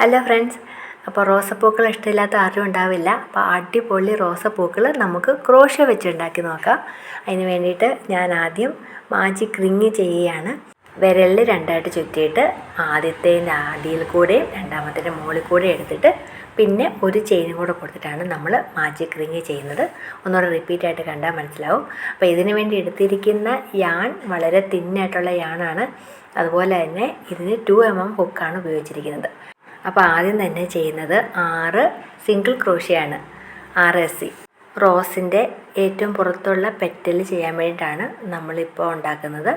Hello friends, അപ്പോൾ റോസപ്പൂക്കൾ ഇഷ്ടമില്ലാത്ത ആരും ഉണ്ടാവില്ല. അപ്പോൾ അടിപൊളി റോസപ്പൂക്കൾ നമുക്ക് ക്രോഷ്യ വെച്ച് ഉണ്ടാക്കി നോക്കാം. അതിന് വേണ്ടിയിട്ട് ഞാൻ ആദ്യം മാജിക് റിങ് ചെയ്യുകയാണ്. വിരലിൽ രണ്ടായിട്ട് ചുറ്റിയിട്ട് ആദ്യത്തേൻ്റെ അടിയിൽ കൂടെയും രണ്ടാമത്തേൻ്റെ മുകളിൽ കൂടെയും എടുത്തിട്ട് പിന്നെ ഒരു ചെയിനും കൂടെ കൊടുത്തിട്ടാണ് നമ്മൾ മാജിക് റിങ് ചെയ്യുന്നത്. ഒന്നുകൂടെ റിപ്പീറ്റായിട്ട് കണ്ടാൽ മനസ്സിലാവും. അപ്പോൾ ഇതിന് വേണ്ടി എടുത്തിരിക്കുന്ന യാൺ വളരെ തിന്നായിട്ടുള്ള യാണാണ്. അതുപോലെ തന്നെ ഇതിന് 2mm ഹുക്കാണ് ഉപയോഗിച്ചിരിക്കുന്നത്. അപ്പോൾ ആദ്യം തന്നെ ചെയ്യുന്നത് 6 സിംഗിൾ ക്രോഷ്യയാണ്, 6 SC. റോസിൻ്റെ ഏറ്റവും പുറത്തുള്ള പെറ്റൽ ചെയ്യാൻ വേണ്ടിയിട്ടാണ് നമ്മളിപ്പോൾ ഉണ്ടാക്കുന്നത്.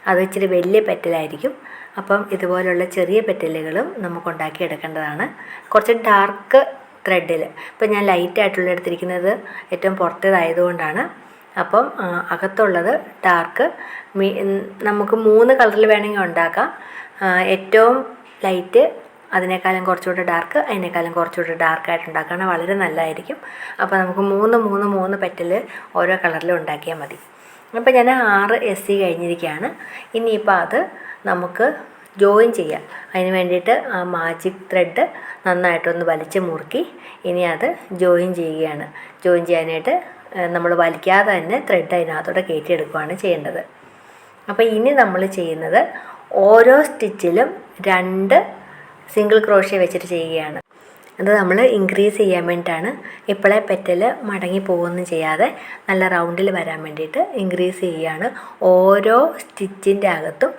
അത് ഇച്ചിരി വലിയ പെറ്റലായിരിക്കും. അപ്പം ഇതുപോലുള്ള ചെറിയ പെറ്റലുകളും നമുക്ക് ഉണ്ടാക്കിയെടുക്കേണ്ടതാണ്. കുറച്ച് ഡാർക്ക് ത്രെഡിൽ, ഇപ്പം ഞാൻ ലൈറ്റായിട്ടുള്ള എടുത്തിരിക്കുന്നത് ഏറ്റവും പുറത്തേതായതുകൊണ്ടാണ്. അപ്പം അകത്തുള്ളത് ഡാർക്ക്. നമുക്ക് 3 കളറിൽ വേണമെങ്കിൽ ഉണ്ടാക്കാം. ഏറ്റവും ലൈറ്റ്, അതിനേക്കാളും കുറച്ചുകൂടെ ഡാർക്ക്, അതിനേക്കാളും കുറച്ചുകൂടെ ഡാർക്കായിട്ട് ഉണ്ടാക്കുകയാണെങ്കിൽ വളരെ നല്ലതായിരിക്കും. അപ്പോൾ നമുക്ക് 3 പെറ്റൽ ഓരോ കളറിലും ഉണ്ടാക്കിയാൽ മതി. അപ്പോൾ ഞാൻ 6 SC കഴിഞ്ഞിരിക്കുകയാണ്. ഇനിയിപ്പോൾ അത് നമുക്ക് ജോയിൻ ചെയ്യാം. അതിന് വേണ്ടിയിട്ട് ആ മാജിക് ത്രെഡ് നന്നായിട്ടൊന്ന് വലിച്ച് മുറുക്കി ഇനി അത് ജോയിൻ ചെയ്യുകയാണ്. ജോയിൻ ചെയ്യാനായിട്ട് നമ്മൾ വലിക്കാതെ തന്നെ ത്രെഡ് അതിനകത്തോടെ കയറ്റിയെടുക്കുകയാണ് ചെയ്യേണ്ടത്. അപ്പോൾ ഇനി നമ്മൾ ചെയ്യുന്നത് ഓരോ സ്റ്റിച്ചിലും 2 സിംഗിൾ ക്രോഷ്യ വെച്ചിട്ട് ചെയ്യുകയാണ്. അത് നമ്മൾ ഇൻക്രീസ് ചെയ്യാൻ വേണ്ടിയിട്ടാണ്. ഇപ്പോഴേ പെറ്റൽ മടങ്ങി പോകുകയൊന്നും ചെയ്യാതെ നല്ല റൗണ്ടിൽ വരാൻ വേണ്ടിയിട്ട് ഇൻക്രീസ് ചെയ്യുകയാണ്. ഓരോ സ്റ്റിച്ചിൻ്റെ അകത്തും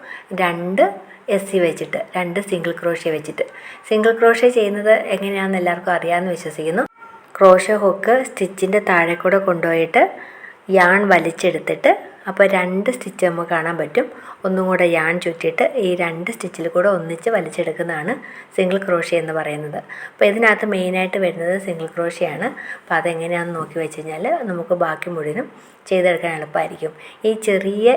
2 SC വെച്ചിട്ട്, 2 സിംഗിൾ ക്രോഷ്യ വെച്ചിട്ട്. സിംഗിൾ ക്രോഷ്യ ചെയ്യുന്നത് എങ്ങനെയാണെന്ന് എല്ലാവർക്കും അറിയാമെന്ന് വിശ്വസിക്കുന്നു. ക്രോഷ്യ ഹുക്ക് സ്റ്റിച്ചിൻ്റെ താഴെ കൂടെ കൊണ്ടുപോയിട്ട് യാൺ വലിച്ചെടുത്തിട്ട്, അപ്പോൾ 2 സ്റ്റിച്ച് നമുക്ക് കാണാൻ പറ്റും. ഒന്നും കൂടെ യാൺ ചുറ്റിയിട്ട് ഈ 2 സ്റ്റിച്ചിൽ കൂടെ ഒന്നിച്ച് വലിച്ചെടുക്കുന്നതാണ് സിംഗിൾ ക്രോഷ്യ എന്ന് പറയുന്നത്. അപ്പോൾ ഇതിനകത്ത് മെയിനായിട്ട് വരുന്നത് സിംഗിൾ ക്രോഷ്യയാണ്. അപ്പോൾ അതെങ്ങനെയാണെന്ന് നോക്കി വെച്ച് കഴിഞ്ഞാൽ നമുക്ക് ബാക്കി മുഴുവനും ചെയ്തെടുക്കാൻ എളുപ്പമായിരിക്കും. ഈ ചെറിയ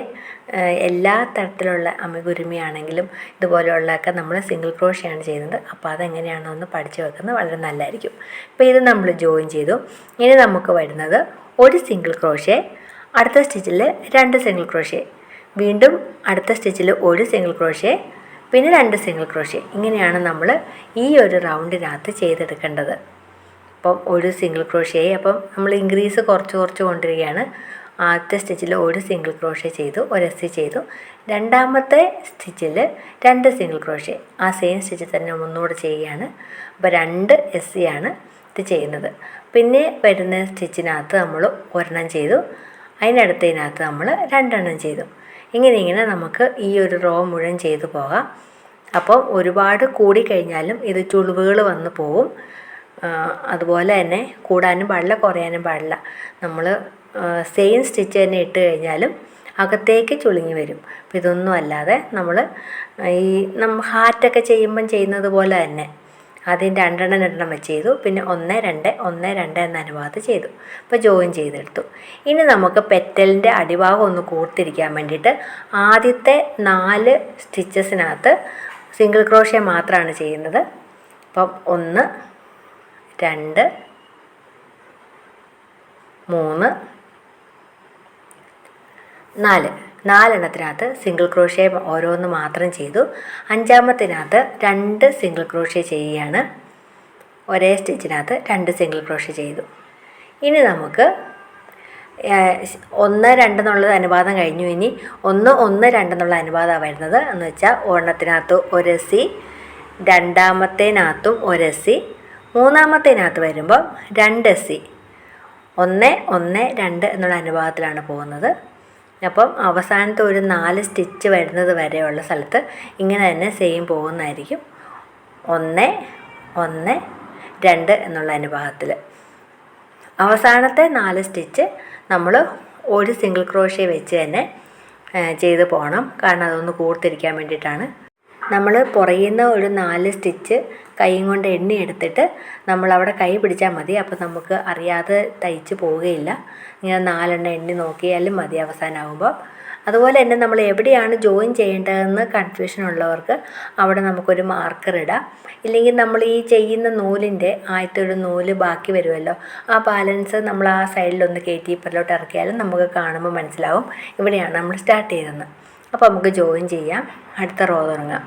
എല്ലാ തരത്തിലുള്ള അമിഗുരുമിയാണെങ്കിലും ഇതുപോലെയുള്ളതൊക്കെ നമ്മൾ സിംഗിൾ ക്രോഷ്യയാണ് ചെയ്യുന്നത്. അപ്പോൾ അതെങ്ങനെയാണോ ഒന്ന് പഠിച്ചു വെക്കുന്നത് വളരെ നല്ലതായിരിക്കും. അപ്പോൾ ഇത് നമ്മൾ ജോയിൻ ചെയ്തു. ഇനി നമുക്ക് വരുന്നത് ഒരു സിംഗിൾ ക്രോഷ്യ, അടുത്ത സ്റ്റിച്ചിൽ 2 സിംഗിൾ ക്രോഷ്യ, വീണ്ടും അടുത്ത സ്റ്റിച്ചിൽ 1 സിംഗിൾ ക്രോഷ്യ, പിന്നെ 2 സിംഗിൾ ക്രോഷ്യ. ഇങ്ങനെയാണ് നമ്മൾ ഈ ഒരു റൗണ്ടിനകത്ത് ചെയ്തെടുക്കേണ്ടത്. അപ്പം 1 സിംഗിൾ ക്രോഷ്യ, അപ്പം നമ്മൾ ഇൻക്രീസ് കുറച്ച് കൊണ്ടിരിക്കുകയാണ്. ആദ്യത്തെ സ്റ്റിച്ചിൽ 1 സിംഗിൾ ക്രോഷ്യ ചെയ്തു, 1 SC ചെയ്തു. രണ്ടാമത്തെ സ്റ്റിച്ചിൽ 2 സിംഗിൾ ക്രോഷ്യ, ആ സെയിം സ്റ്റിച്ചിൽ തന്നെ ഒന്നുകൂടെ ചെയ്യുകയാണ്. അപ്പോൾ 2 SC ആണ് ഇത് ചെയ്യുന്നത്. പിന്നെ വരുന്ന സ്റ്റിച്ചിനകത്ത് നമ്മൾ 1 ചെയ്തു, അതിനടുത്തതിനകത്ത് നമ്മൾ 2 ചെയ്തു. ഇങ്ങനെ നമുക്ക് ഈ ഒരു റോ മുഴുവൻ ചെയ്തു പോകാം. അപ്പോൾ ഒരുപാട് കൂടിക്കഴിഞ്ഞാലും ഇത് ചുളിവുകൾ വന്ന് പോവും. അതുപോലെ തന്നെ കൂടാനും പാടില്ല, കുറയാനും പാടില്ല. നമ്മൾ സെയിം സ്റ്റിച്ച് തന്നെ ഇട്ട് കഴിഞ്ഞാലും അകത്തേക്ക് ചുളുങ്ങി വരും. അപ്പോൾ ഇതൊന്നും അല്ലാതെ നമ്മൾ ഹാറ്റൊക്കെ ചെയ്യുമ്പം ചെയ്യുന്നത് പോലെ തന്നെ ആദ്യം 2 വെച്ച് ചെയ്തു, പിന്നെ 1 2 1 2 എന്ന അനുപാതത്തിൽ ചെയ്തു. അപ്പോൾ ജോയിൻ ചെയ്തെടുത്തു. ഇനി നമുക്ക് പെറ്റലിൻ്റെ അടിഭാഗം ഒന്ന് കൂർത്തിരിക്കാൻ വേണ്ടിയിട്ട് ആദ്യത്തെ 4 സ്റ്റിച്ചസിനകത്ത് സിംഗിൾ ക്രോഷ്യ മാത്രമാണ് ചെയ്യുന്നത്. അപ്പം 1 2 3 4 4 സിംഗിൾ ക്രോഷ്യ ഓരോന്ന് മാത്രം ചെയ്തു. 5-മത്തിനകത്ത് 2 സിംഗിൾ ക്രോഷ്യ ചെയ്യുകയാണ്. ഒരേ സ്റ്റിച്ചിനകത്ത് 2 സിംഗിൾ ക്രോഷ്യ ചെയ്തു. ഇനി നമുക്ക് 1 2 എന്നുള്ളത് അനുപാതം കഴിഞ്ഞു. ഇനി 1 1 2 എന്നുള്ള അനുപാതമാണ് വരുന്നത്. എന്ന് വെച്ചാൽ 1-ത്തിനകത്ത് 1 SC, 2-മത്തേനകത്തും 1 SC, 3-മത്തേനകത്ത് വരുമ്പം 2 SC. 1 1 2 എന്നുള്ള അനുപാതത്തിലാണ് പോകുന്നത്. അപ്പം അവസാനത്തെ ഒരു 4 സ്റ്റിച്ച് വരുന്നത് വരെയുള്ള സ്ഥലത്ത് ഇങ്ങനെ തന്നെ സെയിം പോകുന്നതായിരിക്കും. 1 1 2 എന്നുള്ള അനുപാതത്തിൽ അവസാനത്തെ 4 സ്റ്റിച്ച് നമ്മൾ 1 സിംഗിൾ ക്രോഷ്യ വെച്ച് തന്നെ ചെയ്ത് പോകണം. കാരണം അതൊന്ന് കൂർത്തിരിക്കാൻ വേണ്ടിയിട്ടാണ്. നമ്മൾ പുറയുന്ന ഒരു 4 സ്റ്റിച്ച് കൈയും കൊണ്ട് എണ്ണി എടുത്തിട്ട് നമ്മളവിടെ കൈ പിടിച്ചാൽ മതി. അപ്പോൾ നമുക്ക് അറിയാതെ തയ്ച്ച് പോവുകയില്ല. ഇങ്ങനെ 4 എണ്ണി നോക്കിയാലും മതി അവസാനമാകുമ്പോൾ. അതുപോലെ തന്നെ നമ്മൾ എവിടെയാണ് ജോയിൻ ചെയ്യേണ്ടതെന്ന് കൺഫ്യൂഷൻ ഉള്ളവർക്ക് അവിടെ നമുക്കൊരു മാർക്കർ ഇടാം. ഇല്ലെങ്കിൽ നമ്മൾ ഈ ചെയ്യുന്ന നൂലിൻ്റെ ആദ്യത്തെ ഒരു നൂല് ബാക്കി വരുമല്ലോ, ആ ബാലൻസ് നമ്മൾ ആ സൈഡിലൊന്ന് കയറ്റി ഇപ്പുറത്തോട്ട് ഇറക്കിയാലും നമുക്ക് കാണുമ്പോൾ മനസ്സിലാവും ഇവിടെയാണ് നമ്മൾ സ്റ്റാർട്ട് ചെയ്തതെന്ന്. അപ്പോൾ നമുക്ക് ജോയിൻ ചെയ്യാം. അടുത്ത റോ തുടങ്ങാം.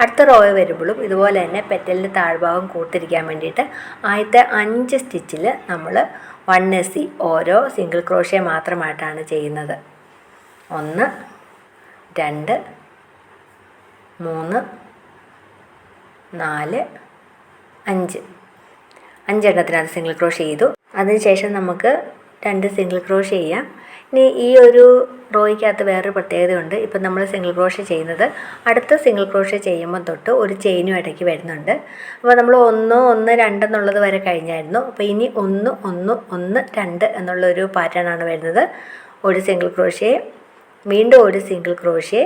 അടുത്ത റോ വരുമ്പോഴും ഇതുപോലെ തന്നെ പെറ്റലിൻ്റെ താഴ്ഭാഗം കൂട്ടിരിക്കാൻ വേണ്ടിയിട്ട് ആദ്യത്തെ 5 സ്റ്റിച്ചിൽ നമ്മൾ 1 SC ഓരോ സിംഗിൾ ക്രോഷ്യ മാത്രമായിട്ടാണ് ചെയ്യുന്നത്. 1 2 3 4 5 5 സിംഗിൾ ക്രോഷ്യ ചെയ്തു. അതിനുശേഷം നമുക്ക് 2 സിംഗിൾ ക്രോഷ്യ ചെയ്യാം. ഇനി ഈ ഒരു റോയ്ക്കകത്ത് വേറൊരു പ്രത്യേകതയുണ്ട്. ഇപ്പം നമ്മൾ സിംഗിൾ ക്രോഷ്യ ചെയ്യുന്നത് അടുത്ത സിംഗിൾ ക്രോഷ്യ ചെയ്യുമ്പോൾ തൊട്ട് ഒരു ചെയിനും ഇടയ്ക്ക് വരുന്നുണ്ട്. അപ്പോൾ നമ്മൾ 1 1 2 എന്നുള്ളത് വരെ കഴിഞ്ഞായിരുന്നു. അപ്പോൾ ഇനി 1 1 1 2 എന്നുള്ളൊരു പാറ്റേണാണ് വരുന്നത്. ഒരു സിംഗിൾ ക്രോഷ്യ, വീണ്ടും ഒരു സിംഗിൾ ക്രോഷ്യ,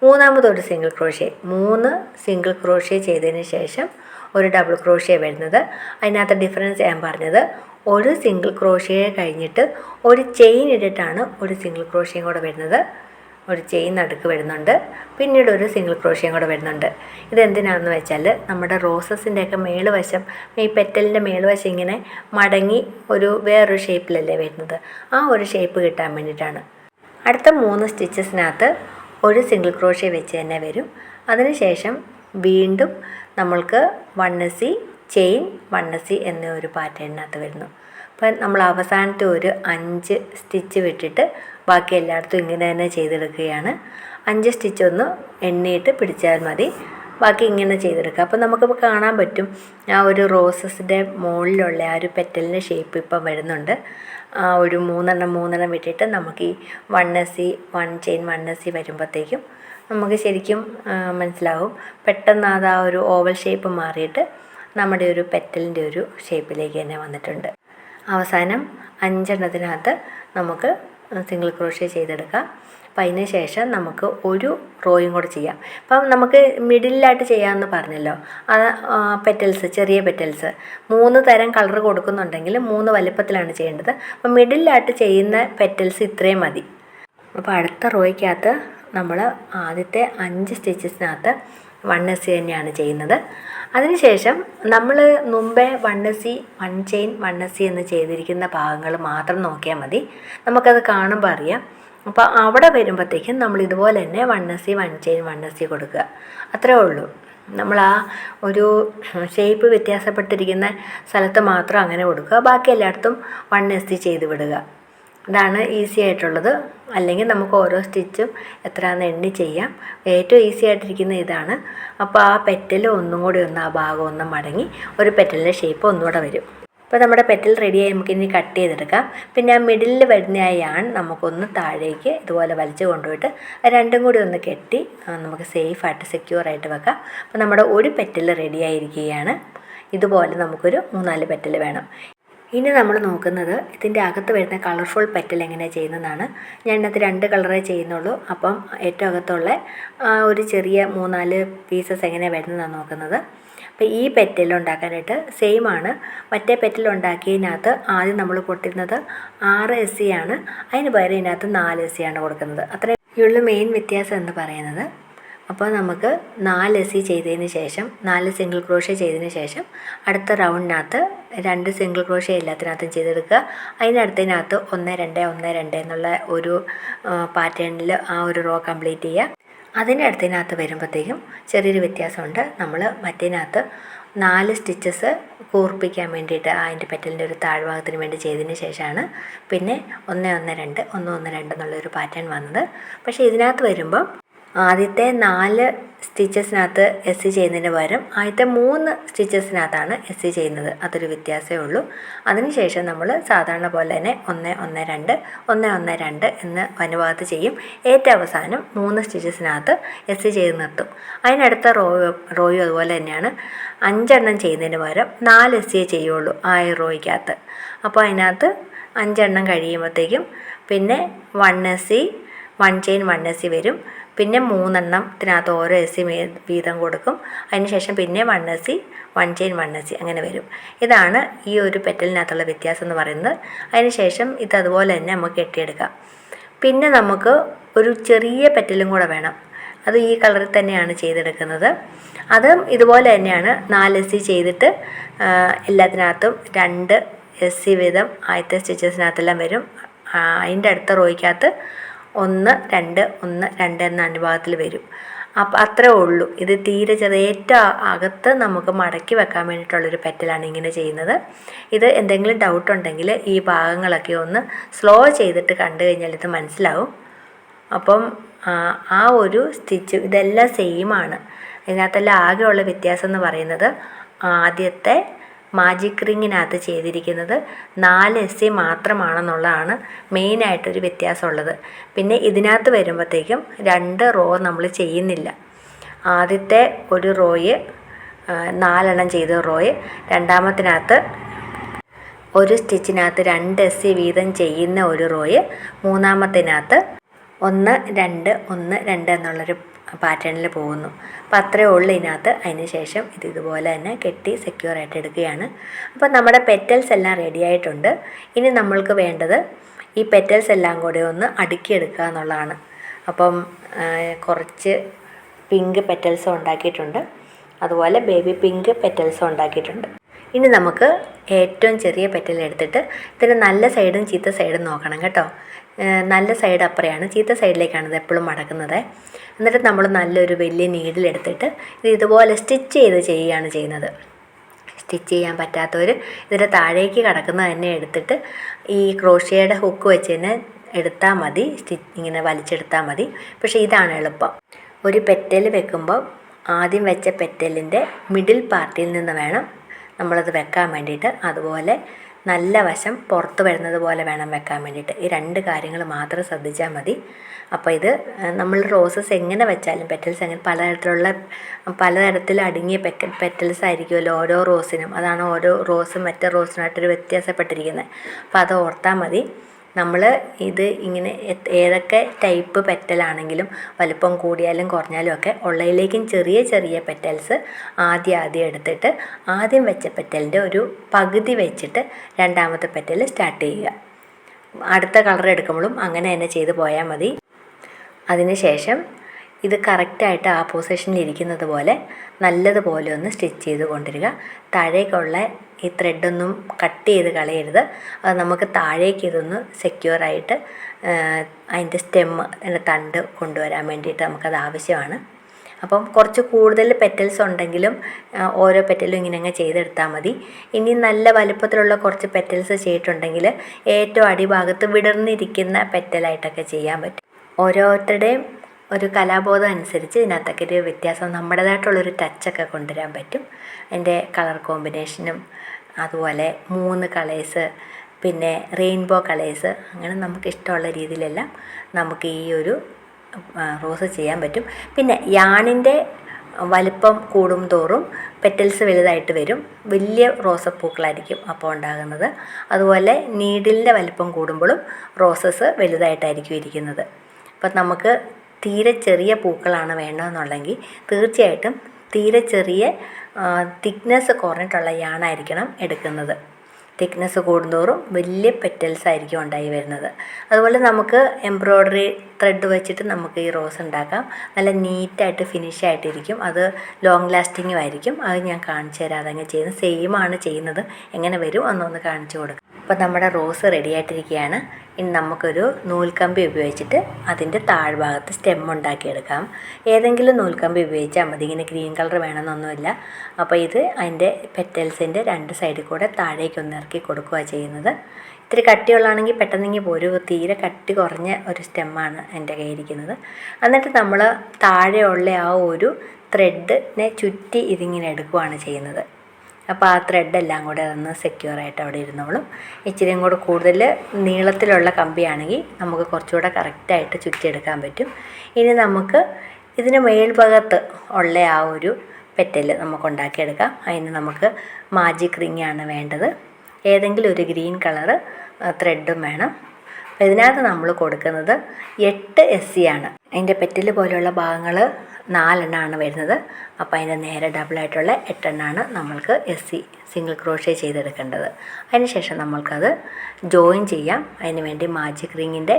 മൂന്നാമതൊരു സിംഗിൾ ക്രോഷ്യ, 3 സിംഗിൾ ക്രോഷ്യ ചെയ്തതിന് ശേഷം ഒരു ഡബിൾ ക്രോഷ്യ വരുന്നത്. അതിനകത്ത് ഡിഫറൻസ് ഞാൻ പറഞ്ഞത്, ഒരു സിംഗിൾ ക്രോഷ്യ കഴിഞ്ഞിട്ട് ഒരു ചെയിൻ ഇട്ടിട്ടാണ് ഒരു സിംഗിൾ ക്രോഷ്യയും കൂടെ വരുന്നത്. ഒരു ചെയിൻ നടുക്ക് വരുന്നുണ്ട്, പിന്നീട് ഒരു സിംഗിൾ ക്രോഷ്യയും കൂടെ വരുന്നുണ്ട്. ഇതെന്തിനാണെന്ന് വെച്ചാൽ നമ്മുടെ റോസസിൻ്റെയൊക്കെ മേളുവശം, ഈ പെറ്റലിൻ്റെ മേളുവശം ഇങ്ങനെ മടങ്ങി ഒരു വേറൊരു ഷേപ്പിലല്ലേ വരുന്നത്, ആ ഒരു ഷേപ്പ് കിട്ടാൻ വേണ്ടിയിട്ടാണ്. അടുത്ത 3 സ്റ്റിച്ചസിനകത്ത് ഒരു സിംഗിൾ ക്രോഷ്യ വെച്ച് തന്നെ വരും. അതിനുശേഷം വീണ്ടും നമ്മൾക്ക് 1 SC ചെയിൻ 1 SC എന്ന ഒരു പാറ്റേണിനകത്ത് വരുന്നു. അപ്പം നമ്മൾ അവസാനത്തെ ഒരു 5 സ്റ്റിച്ച് വിട്ടിട്ട് ബാക്കി എല്ലായിടത്തും ഇങ്ങനെ തന്നെ ചെയ്തെടുക്കുകയാണ്. 5 സ്റ്റിച്ച് ഒന്ന് എണ്ണിയിട്ട് പിടിച്ചാൽ മതി, ബാക്കി ഇങ്ങനെ ചെയ്തെടുക്കുക. അപ്പോൾ നമുക്കിപ്പോൾ കാണാൻ പറ്റും ആ ഒരു റോസസിൻ്റെ മുകളിലുള്ള ആ ഒരു പെറ്റലിൻ്റെ ഷേപ്പ് ഇപ്പം വരുന്നുണ്ട്. ഒരു 3 വിട്ടിട്ട് നമുക്ക് ഈ 1 SC 1 ചെയിൻ 1 SC വരുമ്പോഴത്തേക്കും നമുക്ക് ശരിക്കും മനസ്സിലാവും. പെട്ടെന്ന് അത് ആ ഒരു ഓവൽ ഷേപ്പ് മാറിയിട്ട് നമ്മുടെ ഒരു പെറ്റലിൻ്റെ ഒരു ഷേപ്പിലേക്ക് തന്നെ വന്നിട്ടുണ്ട്. അവസാനം 5 നമുക്ക് സിംഗിൾ ക്രോഷ്യ ചെയ്തെടുക്കാം. അപ്പം അതിന് ശേഷം നമുക്ക് ഒരു റോയും കൂടെ ചെയ്യാം. അപ്പം നമുക്ക് മിഡിലായിട്ട് ചെയ്യാമെന്ന് പറഞ്ഞല്ലോ, അത് പെറ്റൽസ്, ചെറിയ പെറ്റൽസ് 3 തരം കളർ കൊടുക്കുന്നുണ്ടെങ്കിൽ 3 വലിപ്പത്തിലാണ് ചെയ്യേണ്ടത്. അപ്പം മിഡിലായിട്ട് ചെയ്യുന്ന പെറ്റൽസ് ഇത്രയും മതി. അപ്പോൾ അടുത്ത റോയ്ക്കകത്ത് നമ്മൾ ആദ്യത്തെ 5 സ്റ്റിച്ചസിനകത്ത് 1 SC തന്നെയാണ് ചെയ്യുന്നത്. അതിനുശേഷം നമ്മൾ മുമ്പേ 1 SC 1 ചെയിൻ 1 SC എന്ന് ചെയ്തിരിക്കുന്ന ഭാഗങ്ങൾ മാത്രം നോക്കിയാൽ മതി, നമുക്കത് കാണുമ്പോൾ അറിയാം. അപ്പോൾ അവിടെ വരുമ്പോഴത്തേക്കും നമ്മൾ ഇതുപോലെ തന്നെ 1 SC 1 ചെയിൻ 1 SC കൊടുക്കുക, അത്രേ ഉള്ളൂ. നമ്മൾ ആ ഒരു ഷേപ്പ് വ്യത്യാസപ്പെട്ടിരിക്കുന്ന സ്ഥലത്ത് മാത്രം അങ്ങനെ കൊടുക്കുക, ബാക്കി എല്ലായിടത്തും 1 SC ചെയ്ത് വിടുക. ഇതാണ് ഈസി ആയിട്ടുള്ളത്. അല്ലെങ്കിൽ നമുക്ക് ഓരോ സ്റ്റിച്ചും എത്രയാണെന്ന് എണ്ണി ചെയ്യാം. ഏറ്റവും ഈസി ആയിട്ടിരിക്കുന്ന ഇതാണ്. അപ്പോൾ ആ പെറ്റൽ ഒന്നും കൂടി ആ ഭാഗം ഒന്ന് മടങ്ങി ഒരു പെറ്റലിൻ്റെ ഷേപ്പ് ഒന്നുകൂടെ വരും. അപ്പോൾ നമ്മുടെ പെറ്റൽ റെഡിയായി നമുക്കിനി കട്ട് ചെയ്തെടുക്കാം. പിന്നെ ആ മിഡിലിൽ വരുന്ന ആ യാൺ നമുക്കൊന്ന് താഴേക്ക് ഇതുപോലെ വലിച്ചു കൊണ്ടുപോയിട്ട് രണ്ടും കൂടി ഒന്ന് കെട്ടി നമുക്ക് സേഫായിട്ട് സെക്യൂറായിട്ട് വെക്കാം. അപ്പോൾ നമ്മുടെ ഒരു പെറ്റൽ റെഡിയായിരിക്കുകയാണ്. ഇതുപോലെ നമുക്കൊരു 3-4 പെറ്റൽ വേണം. ഇനി നമ്മൾ നോക്കുന്നത് ഇതിൻ്റെ അകത്ത് വരുന്ന കളർഫുൾ പെറ്റൽ എങ്ങനെയാണ് ചെയ്യുന്നതാണ്. ഞാൻ ഇതിനകത്ത് 2 കളറേ ചെയ്യുന്നുള്ളൂ. അപ്പം ഏറ്റവും അകത്തുള്ള ഒരു ചെറിയ 3-4 പീസസ് എങ്ങനെയാണ് വരുന്നതാണ് നോക്കുന്നത്. അപ്പോൾ ഈ പെറ്റൽ ഉണ്ടാക്കാനായിട്ട് സെയിം ആണ്. മറ്റേ പെറ്റൽ ഉണ്ടാക്കിയതിനകത്ത് ആദ്യം നമ്മൾ പൊട്ടിരുന്നത് 6 SC ആണ്, അതിന് പകരം ഇതിനകത്ത് 4 SC ആണ് കൊടുക്കുന്നത്. അത്രയുള്ള മെയിൻ വ്യത്യാസം എന്ന് പറയുന്നത്. അപ്പോൾ നമുക്ക് 4 SC ചെയ്തതിന് ശേഷം 4 സിംഗിൾ ക്രോഷ്യ ചെയ്തതിന് ശേഷം അടുത്ത റൗണ്ടിനകത്ത് 2 സിംഗിൾ ക്രോഷ്യ എല്ലാത്തിനകത്തും ചെയ്തെടുക്കുക. അതിനടുത്തതിനകത്ത് 1 2 1 2 എന്നുള്ള ഒരു പാറ്റേണിൽ ആ ഒരു റോ കംപ്ലീറ്റ് ചെയ്യുക. അതിൻ്റെ അടുത്തതിനകത്ത് വരുമ്പോഴത്തേക്കും ചെറിയൊരു വ്യത്യാസമുണ്ട്. നമ്മൾ മറ്റേതിനകത്ത് 4 സ്റ്റിച്ചസ് കൂർപ്പിക്കാൻ വേണ്ടിയിട്ട് അതിൻ്റെ പെറ്റലിൻ്റെ ഒരു താഴ്ഭാഗത്തിന് വേണ്ടി ചെയ്തതിന് ശേഷമാണ് പിന്നെ 1 1 2 1 1 2 എന്നുള്ളൊരു പാറ്റേൺ വന്നത്. പക്ഷേ ഇതിനകത്ത് വരുമ്പം ആദ്യത്തെ 4 സ്റ്റിച്ചസിനകത്ത് SC ചെയ്യുന്നതിന് പകരം ആദ്യത്തെ 3 സ്റ്റിച്ചസിനകത്താണ് SC ചെയ്യുന്നത്. അതൊരു വ്യത്യാസമേ ഉള്ളൂ. അതിനുശേഷം നമ്മൾ സാധാരണ പോലെ തന്നെ 1 1 2 1 1 2 എന്ന് വനഭാഗത്ത് ചെയ്യും. ഏറ്റവും അവസാനം 3 സ്റ്റിച്ചസിനകത്ത് SC ചെയ്ത് നിർത്തും. അതിനടുത്ത റോയും അതുപോലെ തന്നെയാണ്. 5 ചെയ്യുന്നതിന് പകരം 4 SC ചെയ്യുള്ളൂ ആ റോയ്ക്കകത്ത്. അപ്പോൾ അതിനകത്ത് 5 കഴിയുമ്പോഴത്തേക്കും പിന്നെ 1 SC 1 ചെയിൻ 1 SC വരും. പിന്നെ 3 ഓരോ SC വീതം കൊടുക്കും. അതിനുശേഷം പിന്നെ 1 SC 1 ചെയിൻ 1 SC അങ്ങനെ വരും. ഇതാണ് ഈ ഒരു പെറ്റലിനകത്തുള്ള വ്യത്യാസം എന്ന് പറയുന്നത്. അതിനുശേഷം ഇതതുപോലെ തന്നെ നമുക്ക് കെട്ടിയെടുക്കാം. പിന്നെ നമുക്ക് ഒരു ചെറിയ പെറ്റലും കൂടെ വേണം. അത് ഈ കളറിൽ തന്നെയാണ് ചെയ്തെടുക്കുന്നത്. അതും ഇതുപോലെ തന്നെയാണ് 4 SC ചെയ്തിട്ട് എല്ലാത്തിനകത്തും 2 SC വീതം ആദ്യത്തെ സ്റ്റിച്ചസിനകത്തെല്ലാം വരും. അതിൻ്റെ അടുത്ത റോയ്ക്കകത്ത് 1 2 1 2 എന്ന അനുപാതത്തിൽ വരും. അപ്പോൾ അത്രേ ഉള്ളൂ. ഇത് തീരെ ഏറ്റവും അകത്ത് നമുക്ക് മടക്കി വെക്കാൻ വേണ്ടിയിട്ടുള്ളൊരു പെറ്റലാണ് ഇങ്ങനെ ചെയ്യുന്നത്. ഇത് എന്തെങ്കിലും ഡൗട്ട് ഉണ്ടെങ്കിൽ ഈ ഭാഗങ്ങളൊക്കെ ഒന്ന് സ്ലോ ചെയ്തിട്ട് കണ്ടു കഴിഞ്ഞാൽ ഇത് മനസ്സിലാവും. അപ്പം ആ ഒരു സ്റ്റിച്ച് ഇതെല്ലാം സെയിമാണ്. ഇതിനകത്തെല്ലാം ആകെയുള്ള വ്യത്യാസം എന്ന് പറയുന്നത് ആദ്യത്തെ മാജിക് റിങ്ങിനകത്ത് ചെയ്തിരിക്കുന്നത് 4 SC മാത്രമാണെന്നുള്ളതാണ് മെയിനായിട്ടൊരു വ്യത്യാസമുള്ളത്. പിന്നെ ഇതിനകത്ത് വരുമ്പോഴത്തേക്കും 2 റോ നമ്മൾ ചെയ്യുന്നില്ല. ആദ്യത്തെ ഒരു റോയ് 4 ചെയ്ത റോയ്, രണ്ടാമത്തിനകത്ത് ഒരു സ്റ്റിച്ചിനകത്ത് 2 SC വീതം ചെയ്യുന്ന ഒരു റോയ്, മൂന്നാമത്തിനകത്ത് 1 2 1 2 എന്നുള്ളൊരു പാറ്റേണിൽ പോകുന്നു. അപ്പോൾ അത്രയേ ഉള്ളൂ ഇതിനകത്ത്. അതിന് ശേഷം ഇതുപോലെ തന്നെ കെട്ടി സെക്യൂർ ആയിട്ട് എടുക്കുകയാണ്. അപ്പോൾ നമ്മുടെ പെറ്റൽസ് എല്ലാം റെഡി ആയിട്ടുണ്ട്. ഇനി നമ്മൾക്ക് വേണ്ടത് ഈ പെറ്റൽസ് എല്ലാം കൂടി ഒന്ന് അടുക്കിയെടുക്കുക എന്നുള്ളതാണ്. അപ്പം കുറച്ച് പിങ്ക് പെറ്റൽസും ഉണ്ടാക്കിയിട്ടുണ്ട്, അതുപോലെ ബേബി പിങ്ക് പെറ്റൽസും ഉണ്ടാക്കിയിട്ടുണ്ട്. ഇനി നമുക്ക് ഏറ്റവും ചെറിയ പെറ്റൽ എടുത്തിട്ട് ഇതിന് നല്ല സൈഡും ചീത്ത സൈഡും നോക്കണം കേട്ടോ. നല്ല സൈഡ് അപ്പുറയാണ്, ചീത്ത സൈഡിലേക്കാണ് ഇത് എപ്പോഴും മടക്കുന്നത്. എന്നിട്ട് നമ്മൾ നല്ലൊരു വലിയ നീഡിലെടുത്തിട്ട് ഇതുപോലെ സ്റ്റിച്ച് ചെയ്യുകയാണ് ചെയ്യുന്നത്. സ്റ്റിച്ച് ചെയ്യാൻ പറ്റാത്തവർ ഇതിൻ്റെ താഴേക്ക് കിടക്കുന്നത് തന്നെ എടുത്തിട്ട് ഈ ക്രോഷ്യേയുടെ ഹുക്ക് വെച്ച് തന്നെ എടുത്താൽ മതി, ഇങ്ങനെ വലിച്ചെടുത്താൽ മതി. പക്ഷേ ഇതാണ് എളുപ്പം. ഒരു പെറ്റൽ വെക്കുമ്പോൾ ആദ്യം വെച്ച പെറ്റലിൻ്റെ മിഡിൽ പാർട്ടിൽ നിന്ന് വേണം നമ്മളത് വെക്കാൻ വേണ്ടിയിട്ട്. അതുപോലെ നല്ല വശം പുറത്ത് വരുന്നത് പോലെ വേണം വെക്കാൻ വേണ്ടിയിട്ട്. ഈ 2 കാര്യങ്ങൾ മാത്രം ശ്രദ്ധിച്ചാൽ മതി. അപ്പോൾ ഇത് നമ്മൾ റോസസ് എങ്ങനെ വെച്ചാലും പെറ്റൽസ് എങ്ങനെ പലതരത്തിൽ അടങ്ങിയ പെറ്റൽസ് ആയിരിക്കുമല്ലോ ഓരോ റോസിനും. അതാണ് ഓരോ റോസും മറ്റേ റോസിനായിട്ടൊരു വ്യത്യാസപ്പെട്ടിരിക്കുന്നത്. അപ്പോൾ അത് ഓർത്താൽ മതി. നമ്മൾ ഇത് ഇങ്ങനെ ഏതൊക്കെ ടൈപ്പ് പെറ്റലാണെങ്കിലും വലിപ്പം കൂടിയാലും കുറഞ്ഞാലും ഒക്കെ ഉള്ളതിലേക്കും ചെറിയ ചെറിയ പെറ്റൽസ് ആദ്യം എടുത്തിട്ട് ആദ്യം വെച്ച പെറ്റലിൻ്റെ ഒരു പകുതി വെച്ചിട്ട് രണ്ടാമത്തെ പെറ്റൽ സ്റ്റാർട്ട് ചെയ്യുക. അടുത്ത കളർ എടുക്കുമ്പോഴും അങ്ങനെ തന്നെ ചെയ്ത് പോയാൽ മതി. അതിനുശേഷം ഇത് കറക്റ്റായിട്ട് ആ പൊസിഷനിൽ ഇരിക്കുന്നത് പോലെ നല്ലതുപോലെ ഒന്ന് സ്റ്റിച്ച് ചെയ്ത് കൊണ്ടിരിക. താഴേക്കുള്ള ഈ ത്രെഡൊന്നും കട്ട് ചെയ്ത് കളയരുത്. അത് നമുക്ക് താഴേക്ക് ഇതൊന്ന് സെക്യൂറായിട്ട് അതിൻ്റെ സ്റ്റെമ്മ്, അതിൻ്റെ തണ്ട് കൊണ്ടുവരാൻ വേണ്ടിയിട്ട് നമുക്കത് ആവശ്യമാണ്. അപ്പം കുറച്ച് കൂടുതൽ പെറ്റൽസ് ഉണ്ടെങ്കിലും ഓരോ പെറ്റലും ഇങ്ങനെ അങ്ങ് ചെയ്തെടുത്താൽ മതി. ഇനി നല്ല വലുപ്പത്തിലുള്ള കുറച്ച് പെറ്റൽസ് ചെയ്തിട്ടുണ്ടെങ്കിൽ ഏറ്റവും അടിഭാഗത്ത് വിടർന്നിരിക്കുന്ന പെറ്റലായിട്ടൊക്കെ ചെയ്യാൻ പറ്റും. ഓരോരുത്തരുടെയും ഒരു കലാബോധം അനുസരിച്ച് ഇതിനകത്തൊക്കെ ഒരു വ്യത്യാസം, നമ്മുടേതായിട്ടുള്ളൊരു ടച്ചൊക്കെ കൊണ്ടുവരാൻ പറ്റും. അതിൻ്റെ കളർ കോമ്പിനേഷനും അതുപോലെ 3 കളേഴ്സ്, പിന്നെ റെയിൻബോ കളേഴ്സ്, അങ്ങനെ നമുക്ക് ഇഷ്ടമുള്ള രീതിയിലെല്ലാം നമുക്ക് ഈ ഒരു റോസ് ചെയ്യാൻ പറ്റും. പിന്നെ യാണിൻ്റെ വലിപ്പം കൂടും തോറും പെറ്റൽസ് വലുതായിട്ട് വരും, വലിയ റോസപ്പൂക്കളായിരിക്കും അപ്പോൾ ഉണ്ടാകുന്നത്. അതുപോലെ നീഡിലിൻ്റെ വലിപ്പം കൂടുമ്പോഴും റോസസ് വലുതായിട്ടായിരിക്കും ഇരിക്കുന്നത്. അപ്പം നമുക്ക് തീരെ ചെറിയ പൂക്കളാണ് വേണ്ടതെന്നുണ്ടെങ്കിൽ തീർച്ചയായിട്ടും തീരെ ചെറിയ തിക്നെസ് കുറഞ്ഞിട്ടുള്ള യാണായിരിക്കണം എടുക്കുന്നത്. തിക്നെസ് കൂടുന്തോറും വലിയ പെറ്റൽസ് ആയിരിക്കും ഉണ്ടായി വരുന്നത്. അതുപോലെ നമുക്ക് എംബ്രോയ്ഡറി ത്രെഡ് വെച്ചിട്ട് നമുക്ക് ഈ റോസ് ഉണ്ടാക്കാം. നല്ല നീറ്റായിട്ട് ഫിനിഷായിട്ടിരിക്കും, അത് ലോങ് ലാസ്റ്റിങ്ങും ആയിരിക്കും. അത് ഞാൻ കാണിച്ചു തരാം അതങ്ങനെ ചെയ്യുന്നത്. സെയിമാണ് ചെയ്യുന്നത്, എങ്ങനെ വരും എന്നൊന്ന് കാണിച്ചു കൊടുക്കാം. അപ്പോൾ നമ്മുടെ റോസ് റെഡി ആയിട്ടിരിക്കുകയാണ്. ഇനി നമുക്കൊരു നൂൽക്കമ്പി ഉപയോഗിച്ചിട്ട് അതിൻ്റെ താഴ്ഭാഗത്ത് സ്റ്റെം ഉണ്ടാക്കിയെടുക്കാം. ഏതെങ്കിലും നൂൽക്കമ്പി ഉപയോഗിച്ചാൽ മതി, ഇങ്ങനെ ഗ്രീൻ കളർ വേണമെന്നൊന്നുമില്ല. അപ്പോൾ ഇത് അതിൻ്റെ പെറ്റൽസിൻ്റെ 2 സൈഡിൽ കൂടെ താഴേക്കൊന്ന് ഇറക്കി കൊടുക്കുക ചെയ്യുന്നത്. ഇത്തിരി കട്ടിയുള്ളതാണെങ്കിൽ പെട്ടെന്നെങ്കിൽ പോരും, തീരെ കട്ടി കുറഞ്ഞ ഒരു സ്റ്റെമ്മാണ് എൻ്റെ കയ്യിരിക്കുന്നത്. എന്നിട്ട് നമ്മൾ താഴെയുള്ള ആ ഒരു ത്രെഡിനെ ചുറ്റി ഇതിങ്ങനെ എടുക്കുകയാണ് ചെയ്യുന്നത്. അപ്പോൾ ആ ത്രെഡെല്ലാം കൂടെ അതൊന്ന് സെക്യൂറായിട്ട് അവിടെ ഇരുന്നോളും. ഇച്ചിരിയും കൂടെ കൂടുതൽ നീളത്തിലുള്ള കമ്പിയാണെങ്കിൽ നമുക്ക് കുറച്ചുകൂടെ കറക്റ്റായിട്ട് ചുറ്റിയെടുക്കാൻ പറ്റും. ഇനി നമുക്ക് ഇതിന് മേൽഭാഗത്ത് ഉള്ള ആ ഒരു പെറ്റൽ നമുക്ക് ഉണ്ടാക്കിയെടുക്കാം. അതിന് നമുക്ക് മാജിക് റിങ്ങാണ് വേണ്ടത്. ഏതെങ്കിലും ഒരു ഗ്രീൻ കളറ് ത്രെഡും വേണം. അപ്പോൾ ഇതിനകത്ത് നമ്മൾ കൊടുക്കുന്നത് 8 SC ആണ്. അതിൻ്റെ പെറ്റൽ പോലെയുള്ള ഭാഗങ്ങൾ 4 എണ്ണമാണ് വരുന്നത്. അപ്പോൾ അതിൻ്റെ നേരെ ഡബിളായിട്ടുള്ള 8 എണ്ണമാണ് നമ്മൾക്ക് SC സിംഗിൾ ക്രോഷ്യ ചെയ്തെടുക്കേണ്ടത്. അതിനുശേഷം നമ്മൾക്കത് ജോയിൻ ചെയ്യാം. അതിന് വേണ്ടി മാജിക് റിങ്ങിൻ്റെ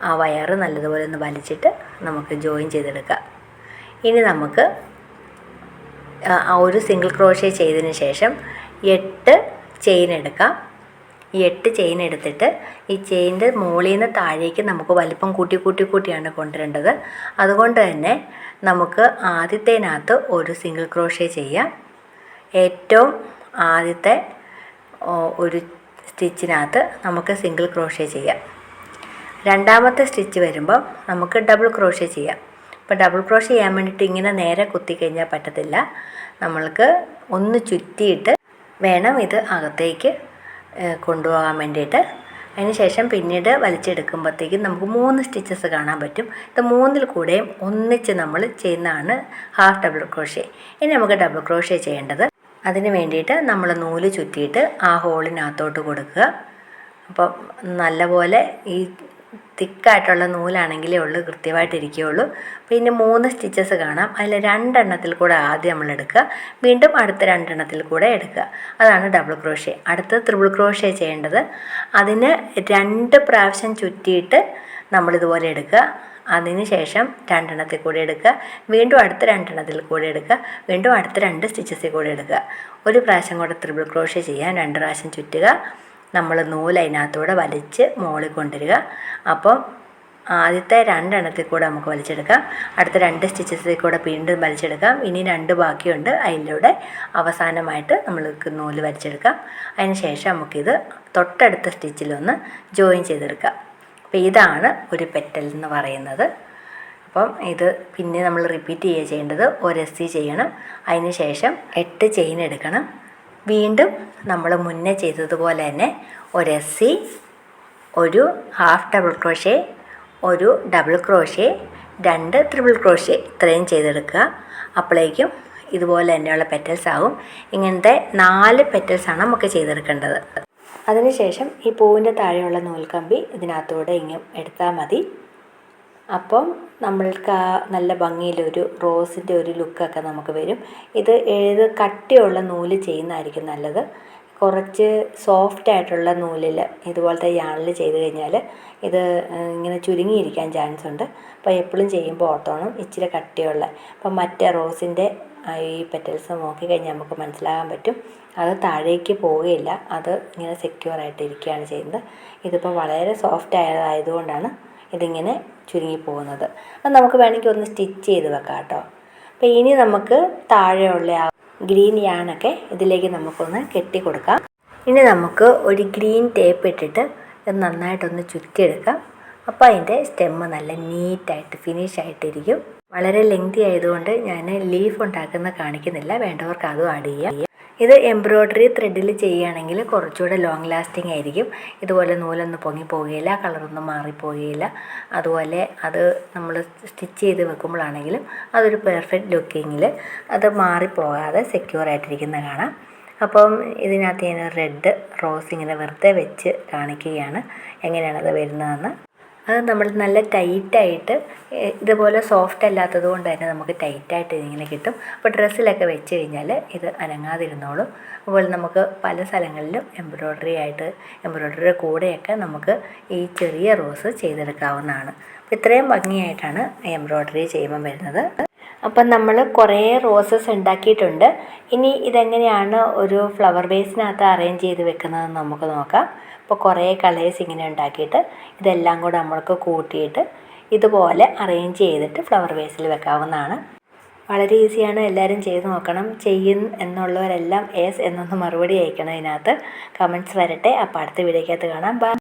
ആ വയറ് നല്ലതുപോലെ ഒന്ന് വലിച്ചിട്ട് നമുക്ക് ജോയിൻ ചെയ്തെടുക്കാം. ഇനി നമുക്ക് ആ ഒരു സിംഗിൾ ക്രോഷ്യ ചെയ്തതിന് ശേഷം 8 ചെയിൻ എടുക്കാം. ഈ 8 ചെയിൻ എടുത്തിട്ട് ഈ ചെയിൻ്റെ മുകളിൽ നിന്ന് താഴേക്ക് നമുക്ക് വലിപ്പം കൂട്ടിയാണ് കൊണ്ടുവരേണ്ടത്. അതുകൊണ്ട് തന്നെ നമുക്ക് ആദ്യത്തേനകത്ത് ഒരു സിംഗിൾ ക്രോഷ്യ ചെയ്യാം. ഏറ്റവും ആദ്യത്തെ ഒരു സ്റ്റിച്ചിനകത്ത് നമുക്ക് സിംഗിൾ ക്രോഷ്യ ചെയ്യാം. രണ്ടാമത്തെ സ്റ്റിച്ച് വരുമ്പോൾ നമുക്ക് ഡബിൾ ക്രോഷ്യ ചെയ്യാം. അപ്പോൾ ഡബിൾ ക്രോഷ്യ ചെയ്യാൻ വേണ്ടിയിട്ട് ഇങ്ങനെ നേരെ കുത്തിക്കഴിഞ്ഞാൽ പറ്റത്തില്ല. നമ്മൾക്ക് ഒന്ന് ചുറ്റിയിട്ട് വേണം ഇത് അകത്തേക്ക് കൊണ്ടുപോകാൻ വേണ്ടിയിട്ട്. അതിന് ശേഷം പിന്നീട് വലിച്ചെടുക്കുമ്പോഴത്തേക്കും നമുക്ക് 3 സ്റ്റിച്ചസ് കാണാൻ പറ്റും. ഇത് 3-ൽ കൂടെയും ഒന്നിച്ച് നമ്മൾ ചെയ്യുന്നതാണ് ഹാഫ് ഡബിൾ ക്രോഷ്യ. ഇനി നമുക്ക് ഡബിൾ ക്രോഷ്യ ചെയ്യേണ്ടത്, അതിന് വേണ്ടിയിട്ട് നമ്മൾ നൂല് ചുറ്റിയിട്ട് ആ ഹോളിനകത്തോട്ട് കൊടുക്കുക. അപ്പം നല്ലപോലെ ഈ തിക്കായിട്ടുള്ള നൂലാണെങ്കിലേ ഉള്ളൂ കൃത്യമായിട്ടിരിക്കുകയുള്ളൂ. പിന്നെ 3 സ്റ്റിച്ചസ് കാണാം. അതിൽ 2 എണ്ണത്തിൽ കൂടെ ആദ്യം നമ്മൾ എടുക്കുക, വീണ്ടും അടുത്ത 2 എണ്ണത്തിൽ കൂടെ എടുക്കുക. അതാണ് ഡബിൾ ക്രോഷ്യ. അടുത്ത ത്രിബിൾ ക്രോഷ്യ ചെയ്യേണ്ടത്, അതിന് 2 പ്രാവശ്യം ചുറ്റിയിട്ട് നമ്മളിതുപോലെ എടുക്കുക. അതിന് ശേഷം 2 എണ്ണത്തിൽ കൂടെ എടുക്കുക, വീണ്ടും അടുത്ത 2 എണ്ണത്തിൽ കൂടെ എടുക്കുക, വീണ്ടും അടുത്ത 2 സ്റ്റിച്ചസിൽ കൂടെ എടുക്കുക. ഒരു പ്രാവശ്യം കൂടെ ത്രിബിൾ ക്രോഷ്യ ചെയ്യാൻ 2 പ്രാവശ്യം ചുറ്റുക. നമ്മൾ നൂല് അതിനകത്തൂടെ വലിച്ച് മുകളിൽ കൊണ്ടുവരിക. അപ്പം ആദ്യത്തെ 2 എണ്ണത്തിൽ കൂടെ നമുക്ക് വലിച്ചെടുക്കാം, അടുത്ത 2 സ്റ്റിച്ചസിൽ കൂടെ വീണ്ടും വലിച്ചെടുക്കാം. ഇനി 2 ബാക്കിയുണ്ട്, അതിലൂടെ അവസാനമായിട്ട് നമ്മൾക്ക് നൂല് വലിച്ചെടുക്കാം. അതിന് ശേഷം നമുക്കിത് തൊട്ടടുത്ത സ്റ്റിച്ചിലൊന്ന് ജോയിൻ ചെയ്തെടുക്കാം. അപ്പോൾ ഇതാണ് ഒരു പെറ്റൽ എന്ന് പറയുന്നത്. അപ്പം ഇത് പിന്നെ നമ്മൾ റിപ്പീറ്റ് ചെയ്യേണ്ടത് ഒരു എസ് ചെയ്യണം. അതിന് ശേഷം 8 ചെയിൻ എടുക്കണം. വീണ്ടും നമ്മൾ മുന്നേ ചെയ്തതുപോലെ തന്നെ ഒരു എസ്, ഒരു ഹാഫ് ഡബിൾ ക്രോഷ്യ, ഒരു ഡബിൾ ക്രോഷ്യ, 2 ത്രിബിൾ ക്രോഷ്യ, ഇത്രയും ചെയ്തെടുക്കുക. അപ്പോഴേക്കും ഇതുപോലെ തന്നെയുള്ള പെറ്റൽസ് ആകും. ഇങ്ങനത്തെ 4 പെറ്റൽസാണ് നമുക്ക് ചെയ്തെടുക്കേണ്ടത്. അതിനുശേഷം ഈ പൂവിൻ്റെ താഴെയുള്ള നൂൽക്കമ്പി ഇതിനകത്തൂടെ ഇങ്ങനെ എടുത്താൽ മതി. അപ്പം നമ്മൾക്ക് നല്ല ഭംഗിയിലൊരു റോസിൻ്റെ ഒരു ലുക്കൊക്കെ നമുക്ക് വരും. ഇത് കട്ടിയുള്ള നൂല് ചെയ്യുന്നതായിരിക്കും നല്ലത്. കുറച്ച് സോഫ്റ്റ് ആയിട്ടുള്ള നൂലിൽ ഇതുപോലത്തെ യാണിൽ ചെയ്ത് കഴിഞ്ഞാൽ ഇത് ഇങ്ങനെ ചുരുങ്ങിയിരിക്കാൻ ചാൻസ് ഉണ്ട്. അപ്പോൾ എപ്പോഴും ചെയ്യുമ്പോൾ ഓർത്തോണം ഇച്ചിരി കട്ടിയുള്ള. അപ്പം മറ്റേ റോസിൻ്റെ ഈ പെറ്റൽസ് നോക്കിക്കഴിഞ്ഞാൽ നമുക്ക് മനസ്സിലാകാൻ പറ്റും, അത് താഴേക്ക് പോവുകയില്ല, അത് ഇങ്ങനെ സെക്യൂറായിട്ട് ഇരിക്കുകയാണ് ചെയ്യുന്നത്. ഇതിപ്പോൾ വളരെ സോഫ്റ്റ് ആയതുകൊണ്ടാണ് ഇതിങ്ങനെ ചുരുങ്ങിപ്പോകുന്നത്. അത് നമുക്ക് വേണമെങ്കിൽ ഒന്ന് സ്റ്റിച്ച് ചെയ്ത് വെക്കാം കേട്ടോ. അപ്പോൾ ഇനി നമുക്ക് താഴെയുള്ള ആ ഗ്രീൻ യാണൊക്കെ ഇതിലേക്ക് നമുക്കൊന്ന് കെട്ടി കൊടുക്കാം. ഇനി നമുക്ക് ഒരു ഗ്രീൻ ടേപ്പ് ഇട്ടിട്ട് ഇത് നന്നായിട്ടൊന്ന് ചുറ്റിയെടുക്കാം. അപ്പോൾ അതിൻ്റെ സ്റ്റെമ്മ് നല്ല നീറ്റായിട്ട് ഫിനിഷായിട്ടിരിക്കും. വളരെ ലെങ്തി ആയതുകൊണ്ട് ഞാൻ ലീഫ് ഉണ്ടാക്കുന്ന കാണിക്കുന്നില്ല, വേണ്ടവർക്ക് അതും ആഡ് ചെയ്യാം. ഇത് എംബ്രോയ്ഡറി ത്രെഡിൽ ചെയ്യുകയാണെങ്കിൽ കുറച്ചുകൂടെ ലോങ് ലാസ്റ്റിംഗ് ആയിരിക്കും. ഇതുപോലെ നൂലൊന്നും പൊങ്ങിപ്പോവുകയില്ല, കളറൊന്നും മാറിപ്പോവുകയില്ല. അതുപോലെ അത് നമ്മൾ സ്റ്റിച്ച് ചെയ്ത് വെക്കുമ്പോഴാണെങ്കിലും അതൊരു പെർഫെക്റ്റ് ലുക്കിങ്ങിൽ അത് മാറിപ്പോകാതെ സെക്യൂർ ആയിട്ടിരിക്കുന്ന കാണാം. അപ്പം ഇതിനകത്ത് ഞാൻ റെഡ് റോസ് ഇങ്ങനെ വെറുതെ വെച്ച് കാണിക്കുകയാണ് എങ്ങനെയാണത് വരുന്നതെന്ന്. അത് നമ്മൾ നല്ല ടൈറ്റായിട്ട്, ഇതുപോലെ സോഫ്റ്റ് അല്ലാത്തത് കൊണ്ട് തന്നെ നമുക്ക് ടൈറ്റായിട്ട് ഇതിങ്ങനെ കിട്ടും. അപ്പോൾ ഡ്രസ്സിലൊക്കെ വെച്ച് കഴിഞ്ഞാൽ ഇത് അനങ്ങാതിരുന്നോളും. അതുപോലെ നമുക്ക് പല സ്ഥലങ്ങളിലും എംബ്രോയ്ഡറിയുടെ കൂടെയൊക്കെ നമുക്ക് ഈ ചെറിയ റോസ് ചെയ്തെടുക്കാവുന്നതാണ്. അപ്പോൾ ഇത്രയും ഭംഗിയായിട്ടാണ് എംബ്രോയ്ഡറി ചെയ്യുമ്പം വരുന്നത്. അപ്പം നമ്മൾ കുറേ റോസസ് ഉണ്ടാക്കിയിട്ടുണ്ട്. ഇനി ഇതെങ്ങനെയാണ് ഒരു ഫ്ലവർ വേസിനകത്ത് അറേഞ്ച് ചെയ്ത് വെക്കുന്നതെന്ന് നമുക്ക് നോക്കാം. അപ്പോൾ കുറേ കളേഴ്സ് ഇങ്ങനെ ഉണ്ടാക്കിയിട്ട് ഇതെല്ലാം കൂടെ നമ്മൾക്ക് കൂട്ടിയിട്ട് ഇതുപോലെ അറേഞ്ച് ചെയ്തിട്ട് ഫ്ലവർ വേസിൽ വെക്കാവുന്നതാണ്. വളരെ ഈസിയാണ്, എല്ലാവരും ചെയ്ത് നോക്കണം. ചെയ്യും എന്നുള്ളവരെല്ലാം യെസ് എന്നൊന്ന് മറുപടി അയക്കണം. ഇതിനകത്ത് കമൻറ്റ്സ് വരട്ടെ. അപ്പോൾ അടുത്ത വീഡിയോക്കകത്ത് കാണാം. ബൈ.